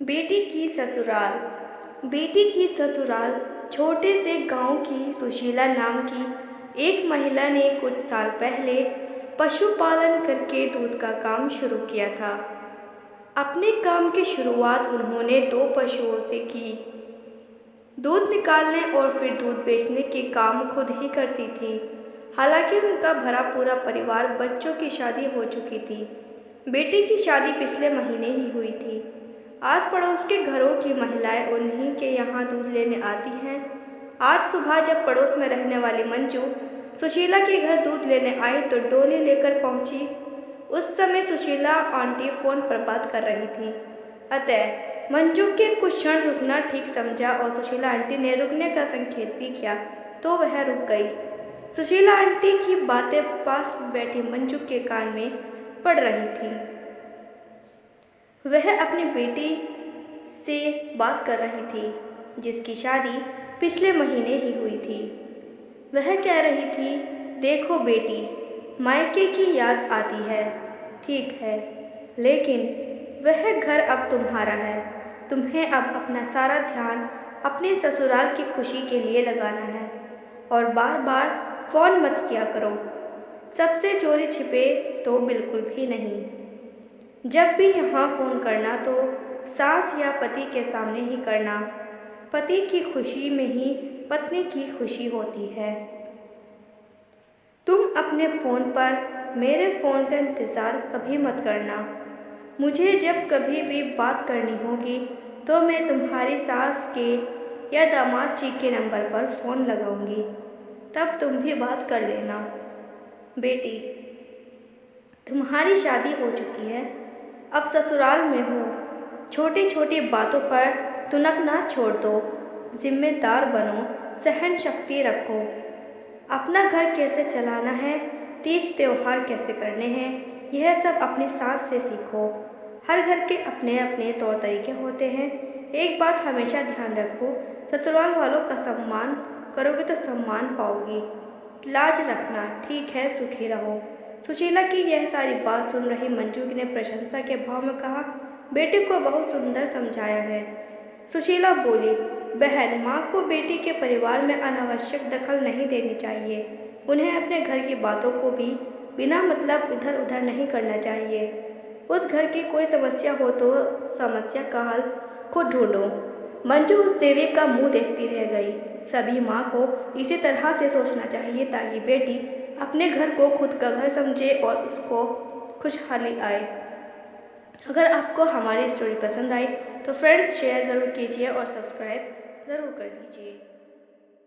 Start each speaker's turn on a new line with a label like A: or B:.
A: बेटी की ससुराल। बेटी की ससुराल छोटे से गांव की सुशीला नाम की एक महिला ने कुछ साल पहले पशुपालन करके दूध का काम शुरू किया था। अपने काम की शुरुआत उन्होंने 2 पशुओं से की। दूध निकालने और फिर दूध बेचने के काम खुद ही करती थी। हालांकि उनका भरा पूरा परिवार, बच्चों की शादी हो चुकी थी। बेटी की शादी पिछले महीने ही हुई थी। आस पड़ोस के घरों की महिलाएं उन्हीं के यहाँ दूध लेने आती हैं। आज सुबह जब पड़ोस में रहने वाली मंजू सुशीला के घर दूध लेने आई तो डोली लेकर पहुंची। उस समय सुशीला आंटी फोन पर बात कर रही थी, अतः मंजू के कुछ क्षण रुकना ठीक समझा और सुशीला आंटी ने रुकने का संकेत भी किया तो वह रुक गई। सुशीला आंटी की बातें पास बैठी मंजू के कान में पड़ रही थी। वह अपनी बेटी से बात कर रही थी जिसकी शादी पिछले महीने ही हुई थी। वह कह रही थी, देखो बेटी, मायके की याद आती है, ठीक है, लेकिन वह घर अब तुम्हारा है। तुम्हें अब अपना सारा ध्यान अपने ससुराल की खुशी के लिए लगाना है और बार बार फ़ोन मत किया करो। सबसे चोरी छिपे तो बिल्कुल भी नहीं। जब भी यहाँ फ़ोन करना तो सास या पति के सामने ही करना। पति की खुशी में ही पत्नी की खुशी होती है। तुम अपने फ़ोन पर मेरे फ़ोन का इंतज़ार कभी मत करना। मुझे जब कभी भी बात करनी होगी तो मैं तुम्हारी सास के या दामाद जी के नंबर पर फ़ोन लगाऊंगी, तब तुम भी बात कर लेना। बेटी, तुम्हारी शादी हो चुकी है, अब ससुराल में हो। छोटी छोटी बातों पर तुनकना छोड़ दो, जिम्मेदार बनो, सहन शक्ति रखो। अपना घर कैसे चलाना है, तीज त्योहार कैसे करने हैं, यह सब अपनी सास से सीखो। हर घर के अपने अपने तौर तरीके होते हैं। एक बात हमेशा ध्यान रखो, ससुराल वालों का सम्मान करोगे तो सम्मान पाओगी। लाज रखना, ठीक है, सुखी रहो। सुशीला की यह सारी बात सुन रही मंजू ने प्रशंसा के भाव में कहा, बेटी को बहुत सुंदर समझाया है। सुशीला बोली, बहन, माँ को बेटी के परिवार में अनावश्यक दखल नहीं देनी चाहिए। उन्हें अपने घर की बातों को भी बिना मतलब इधर उधर नहीं करना चाहिए। उस घर की कोई समस्या हो तो समस्या का हल खुद ढूंढो। मंजू उस देवी का मुंह देखती रह गई। सभी माँ को इसी तरह से सोचना चाहिए ताकि बेटी अपने घर को खुद का घर समझे और उसको खुशहाली आए। अगर आपको हमारी स्टोरी पसंद आई तो फ्रेंड्स शेयर ज़रूर कीजिए और सब्सक्राइब ज़रूर कर दीजिए।